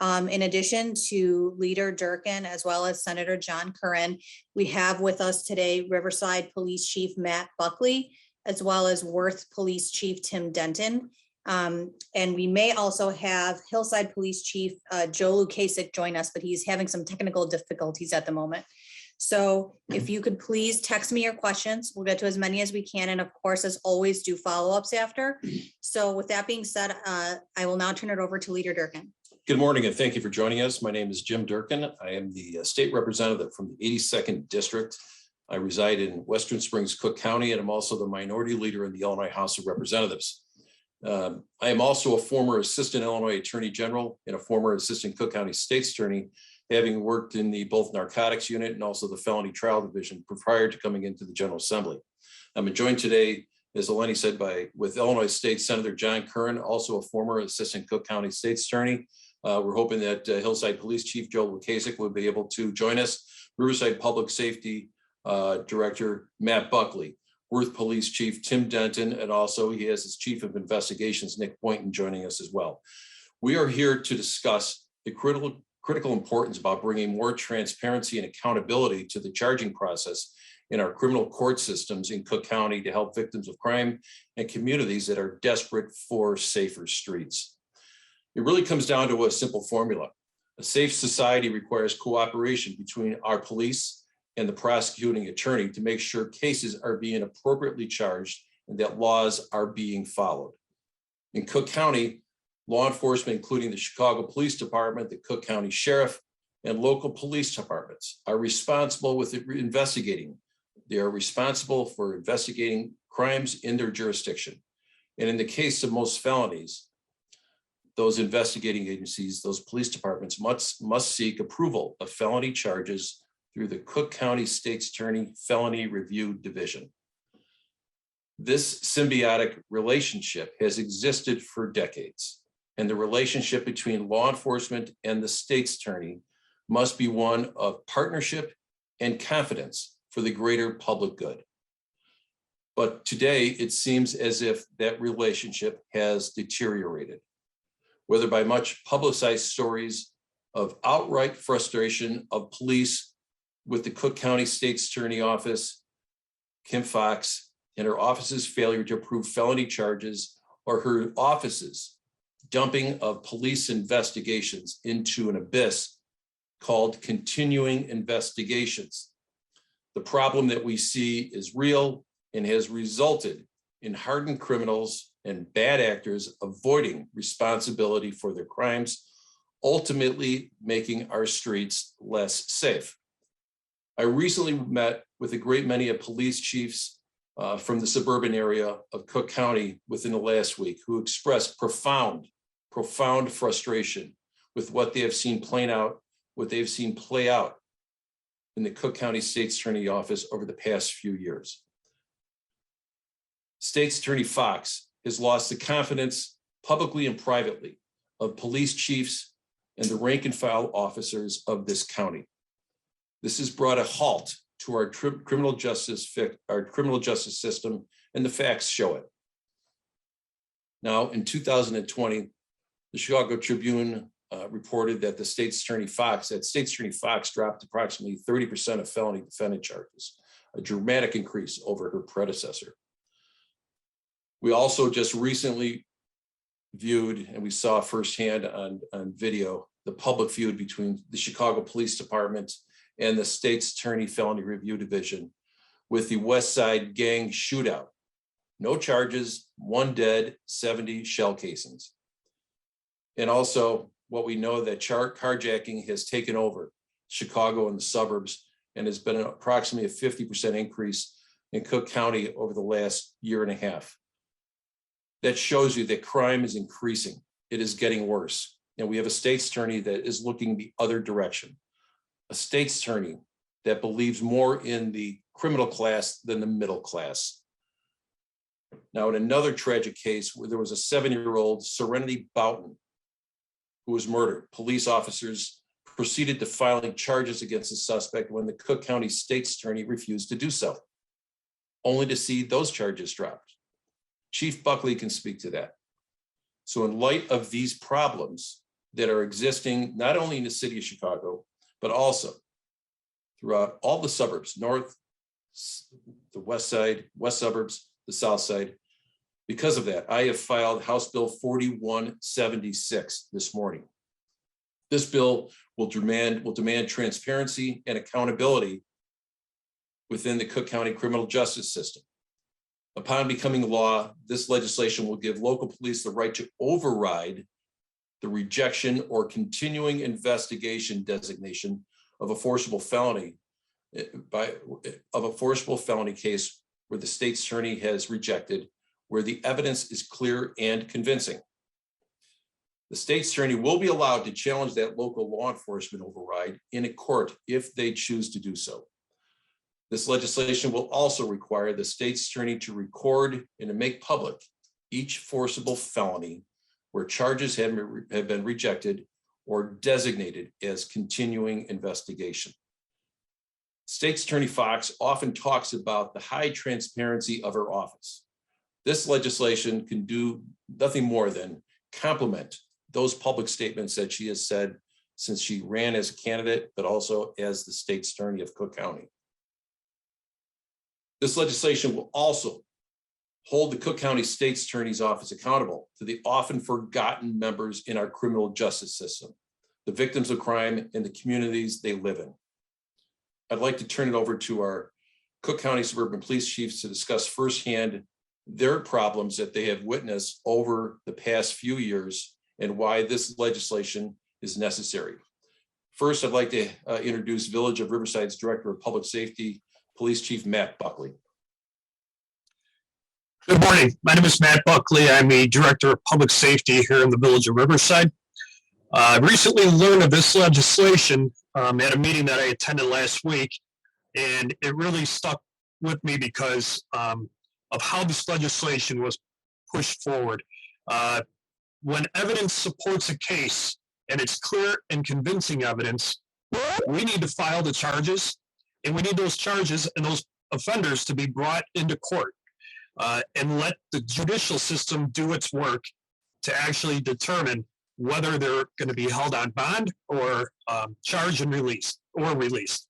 In addition to Leader Durkin, as well as Senator John Curran, we have with us today Riverside Police Chief Matt Buckley, as well as Worth Police Chief Tim Dutton. And we may also have Hillside Police Chief Joe Lukasik join us, but he's having some technical difficulties at the moment. So if you could please text me your questions, we'll get to as many as we can. And of course, as always, do follow-ups after. So with that being said, I will now turn it over to Leader Durkin. Good morning, and thank you for joining us. My name is Jim Durkin. I am the state representative from the 82nd District. I reside in Western Springs, Cook County, and I'm also the minority leader in the Illinois House of Representatives. I am also a former Assistant Illinois Attorney General and a former Assistant Cook County State's Attorney, having worked in the both narcotics unit and also the felony trial division prior to coming into the General Assembly. I'm joined today, as Eleni said, with Illinois State Senator John Curran, also a former Assistant Cook County State's Attorney. We're hoping that Hillside Police Chief Joe Lukasik will be able to join us. Riverside Public Safety Director Matt Buckley, Worth Police Chief Tim Dutton, and also he has his Chief of Investigations Nick Boynton joining us as well. We are here to discuss the critical importance about bringing more transparency and accountability to the charging process in our criminal court systems in Cook County to help victims of crime and communities that are desperate for safer streets. It really comes down to a simple formula. A safe society requires cooperation between our police and the prosecuting attorney to make sure cases are being appropriately charged and that laws are being followed. In Cook County, law enforcement, including the Chicago Police Department, the Cook County Sheriff, and local police departments are responsible with investigating. They are responsible for investigating crimes in their jurisdiction. And in the case of most felonies, those investigating agencies, those police departments must seek approval of felony charges through the Cook County State's Attorney Felony Review Division. This symbiotic relationship has existed for decades, and the relationship between law enforcement and the state's attorney must be one of partnership and confidence for the greater public good. But today, it seems as if that relationship has deteriorated, whether by much publicized stories of outright frustration of police with the Cook County State's Attorney Office, Kim Fox, and her office's failure to approve felony charges, or her office's dumping of police investigations into an abyss called continuing investigations. The problem that we see is real and has resulted in hardened criminals and bad actors avoiding responsibility for their crimes, ultimately making our streets less safe. I recently met with a great many of police chiefs from the suburban area of Cook County within the last week who expressed profound frustration with what they have seen play out in the Cook County State's Attorney Office over the past few years. State's Attorney Fox has lost the confidence publicly and privately of police chiefs and the rank and file officers of this county. This has brought a halt to our criminal justice system, and the facts show it. Now, in 2020, the Chicago Tribune reported that State's Attorney Fox dropped approximately 30% of felony defendant charges, a dramatic increase over her predecessor. We also just recently viewed, and we saw firsthand on video, the public feud between the Chicago Police Department and the State's Attorney Felony Review Division with the West Side gang shootout. No charges, 1 dead, 70 shell casings. And also what we know that carjacking has taken over Chicago and the suburbs and has been approximately a 50% increase in Cook County over the last year and a half. That shows you that crime is increasing. It is getting worse. And we have a state's attorney that is looking the other direction. A state's attorney that believes more in the criminal class than the middle class. Now, in another tragic case where there was a 7-year-old Serenity Boynton who was murdered, police officers proceeded to filing charges against the suspect when the Cook County State's Attorney refused to do so, only to see those charges dropped. Chief Buckley can speak to that. So in light of these problems, that are existing not only in the city of Chicago, but also throughout all the suburbs, north, the west side, west suburbs, the south side. Because of that, I have filed House Bill 4176 this morning. This bill will demand transparency and accountability within the Cook County criminal justice system. Upon becoming law, this legislation will give local police the right to override the rejection or continuing investigation designation of a forcible felony case where the state's attorney has rejected, where the evidence is clear and convincing. The state's attorney will be allowed to challenge that local law enforcement override in a court if they choose to do so. This legislation will also require the state's attorney to record and to make public each forcible felony where charges have been rejected or designated as continuing investigation. State's Attorney Fox often talks about the high transparency of her office. This legislation can do nothing more than complement those public statements that she has said since she ran as a candidate, but also as the state's attorney of Cook County. This legislation will also hold the Cook County State's Attorney's Office accountable to the often forgotten members in our criminal justice system, the victims of crime and the communities they live in. I'd like to turn it over to our Cook County Suburban Police Chiefs to discuss firsthand their problems that they have witnessed over the past few years and why this legislation is necessary. First, I'd like to introduce Village of Riverside's Director of Public Safety, Police Chief Matt Buckley. Good morning. My name is Matt Buckley. I'm the Director of Public Safety here in the Village of Riverside. I recently learned of this legislation at a meeting that I attended last week, and it really stuck with me because of how this legislation was pushed forward. When evidence supports a case and it's clear and convincing evidence, we need to file the charges, and we need those charges and those offenders to be brought into court and let the judicial system do its work to actually determine whether they're going to be held on bond or charged and released. The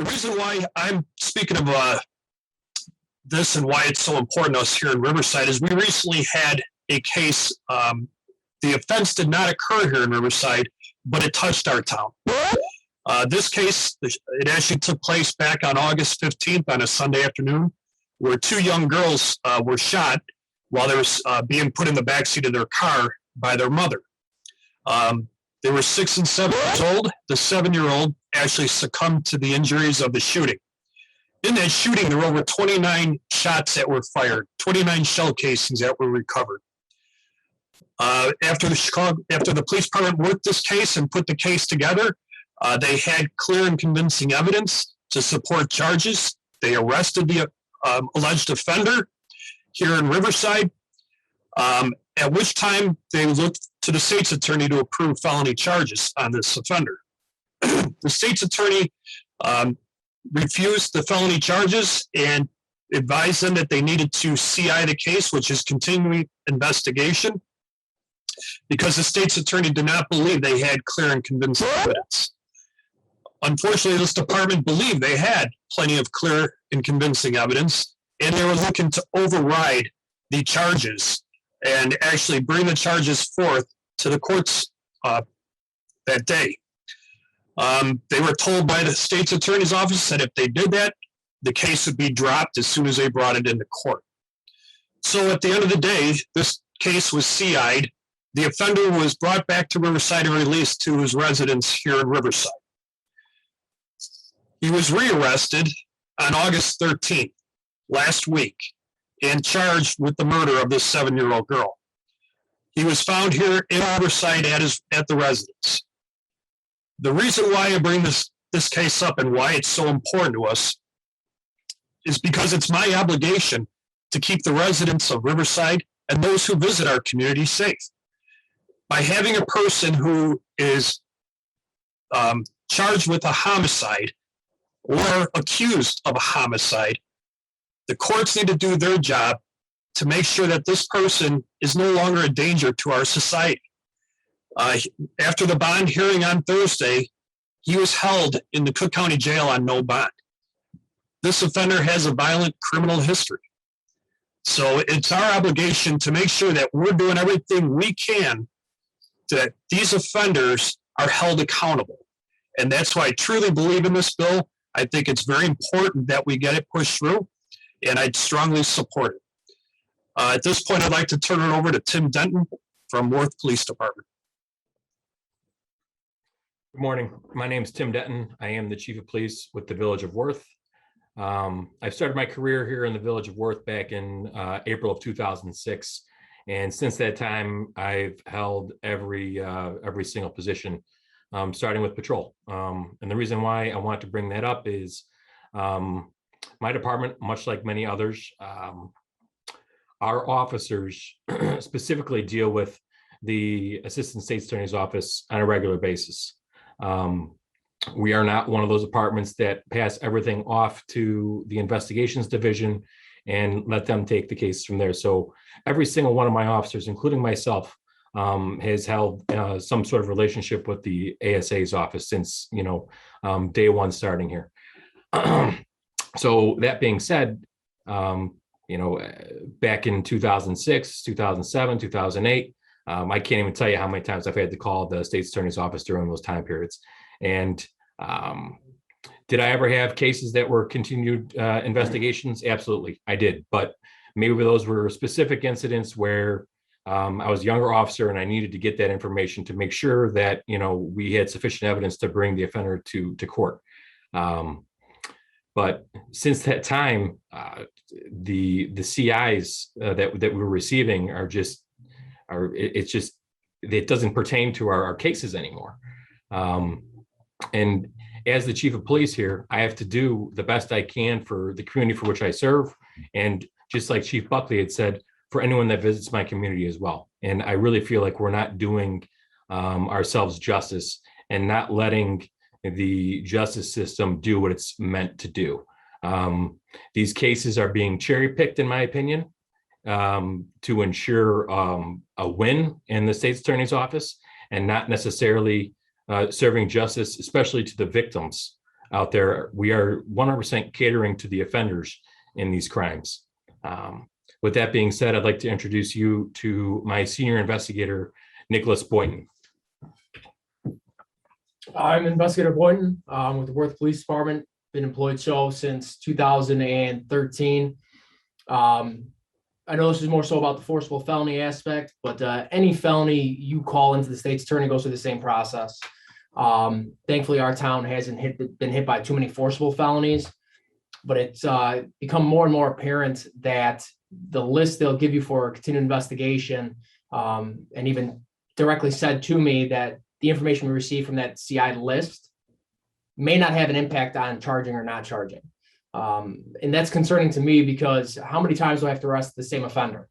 reason why I'm speaking of this and why it's so important to us here in Riverside is we recently had a case. The offense did not occur here in Riverside, but it touched our town. This case, it actually took place back on August 15th on a Sunday afternoon, where two young girls were shot while they were being put in the backseat of their car by their mother. They were 6 and 7 years old. The 7-year-old actually succumbed to the injuries of the shooting. In that shooting, there were over 29 shots that were fired, 29 shell casings that were recovered. After the police department worked this case and put the case together, they had clear and convincing evidence to support charges. They arrested the alleged offender here in Riverside, at which time they looked to the state's attorney to approve felony charges on this offender. The state's attorney refused the felony charges and advised them that they needed to CI the case, which is continuing investigation, because the state's attorney did not believe they had clear and convincing evidence. Unfortunately, this department believed they had plenty of clear and convincing evidence, and they were looking to override the charges and actually bring the charges forth to the courts that day. They were told by the state's attorney's office that if they did that, the case would be dropped as soon as they brought it into court. So at the end of the day, this case was CI'd. The offender was brought back to Riverside and released to his residence here in Riverside. He was rearrested on August 13th, last week, and charged with the murder of this 7-year-old girl. He was found here in Riverside at the residence. The reason why I bring this case up and why it's so important to us is because it's my obligation to keep the residents of Riverside and those who visit our community safe. By having a person who is charged with a homicide or accused of a homicide, the courts need to do their job to make sure that this person is no longer a danger to our society. After the bond hearing on Thursday, he was held in the Cook County Jail on no bond. This offender has a violent criminal history. So it's our obligation to make sure that we're doing everything we can that these offenders are held accountable. And that's why I truly believe in this bill. I think it's very important that we get it pushed through, and I'd strongly support it. At this point, I'd like to turn it over to Tim Dutton from Worth Police Department. Good morning. My name is Tim Dutton. I am the Chief of Police with the Village of Worth. I've started my career here in the Village of Worth back in April of 2006. And since that time, I've held every single position, starting with patrol. And the reason why I want to bring that up is my department, much like many others, our officers specifically deal with the Assistant State's Attorney's Office on a regular basis. We are not one of those departments that pass everything off to the investigations division and let them take the case from there. So every single one of my officers, including myself, has held some sort of relationship with the ASA's office since, day one starting here. So that being said, back in 2006, 2007, 2008, I can't even tell you how many times I've had to call the state's attorney's office during those time periods. And did I ever have cases that were continued investigations? Absolutely, I did. But maybe those were specific incidents where I was a younger officer and I needed to get that information to make sure that, we had sufficient evidence to bring the offender to court. But since that time, the CIs that we're receiving it doesn't pertain to our cases anymore. And as the chief of police here, I have to do the best I can for the community for which I serve. And just like Chief Buckley had said, for anyone that visits my community as well. And I really feel like we're not doing ourselves justice and not letting the justice system do what it's meant to do. These cases are being cherry picked, in my opinion, to ensure a win in the state's attorney's office and not necessarily serving justice, especially to the victims out there. We are 100% catering to the offenders in these crimes. With that being said, I'd like to introduce you to my senior investigator, Nicholas Boynton. I'm Investigator Boynton with the Worth Police Department. Been employed since 2013. I know this is more so about the forcible felony aspect, but any felony you call into the state's attorney goes through the same process. Thankfully, our town hasn't been hit by too many forcible felonies, but it's become more and more apparent that the list they'll give you for continued investigation, and even directly said to me that the information we receive from that CI list may not have an impact on charging or not charging. And that's concerning to me because how many times do I have to arrest the same offender?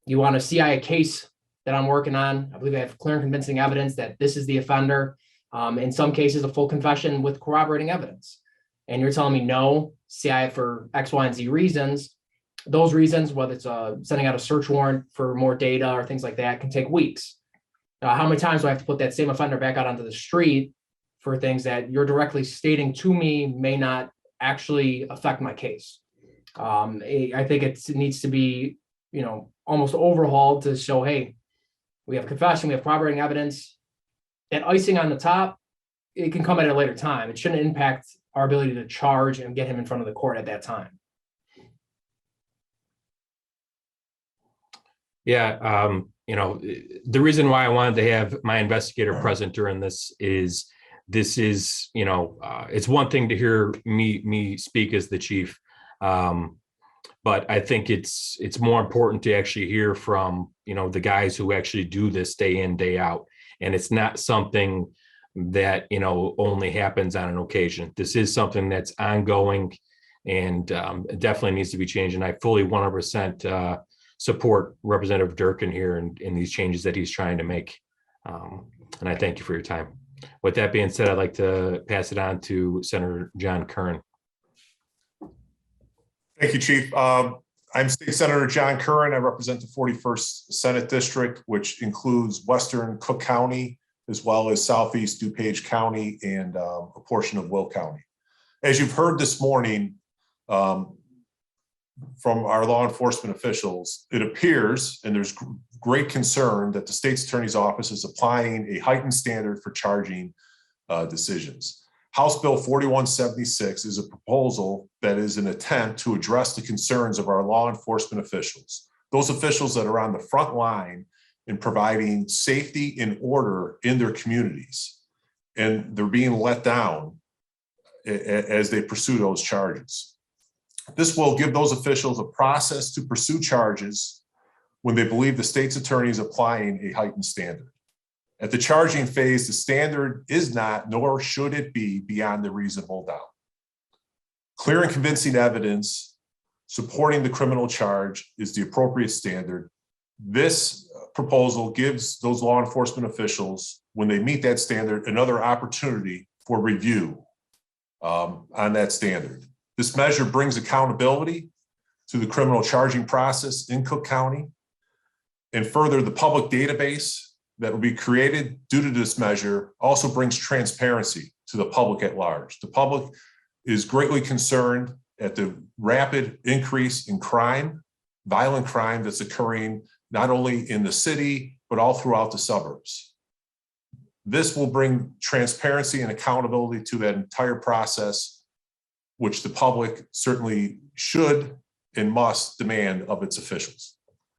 You want to CI a case that I'm working on. I believe I have clear and convincing evidence that this is the offender. In some cases, a full confession with corroborating evidence. And you're telling me no, CI it for X, Y, and Z reasons. Those reasons, whether it's sending out a search warrant for more data or things like that, can take weeks. How many times do I have to put that same offender back out onto the street for things that you're directly stating to me may not actually affect my case? I think it needs to be, almost overhauled to show, hey, we have confession, we have corroborating evidence. That icing on the top, it can come at a later time. It shouldn't impact our ability to charge and get him in front of the court at that time. Yeah, the reason why I wanted to have my investigator present during this is, it's one thing to hear me speak as the chief, but I think it's more important to actually hear from, the guys who actually do this day in, day out. And it's not something that, only happens on an occasion. This is something that's ongoing and definitely needs to be changed. And I fully 100% support Representative Durkin here in these changes that he's trying to make. And I thank you for your time. With that being said, I'd like to pass it on to Senator John Curran. Thank you, Chief. I'm State Senator John Curran. I represent the 41st Senate District, which includes Western Cook County, as well as Southeast DuPage County and a portion of Will County. As you've heard this morning from our law enforcement officials, it appears, and there's great concern, that the state's attorney's office is applying a heightened standard for charging decisions. House Bill 4176 is a proposal that is an attempt to address the concerns of our law enforcement officials, those officials that are on the front line in providing safety and order in their communities. And they're being let down as they pursue those charges. This will give those officials a process to pursue charges when they believe the state's attorney is applying a heightened standard. At the charging phase, the standard is not, nor should it be, beyond the reasonable doubt. Clear and convincing evidence supporting the criminal charge is the appropriate standard. This proposal gives those law enforcement officials, when they meet that standard, another opportunity for review on that standard. This measure brings accountability to the criminal charging process in Cook County, and further, the public database that will be created due to this measure also brings transparency to the public at large. The public is greatly concerned at the rapid increase in crime, violent crime that's occurring not only in the city, but all throughout the suburbs. This will bring transparency and accountability to that entire process, which the public certainly should and must demand of its officials.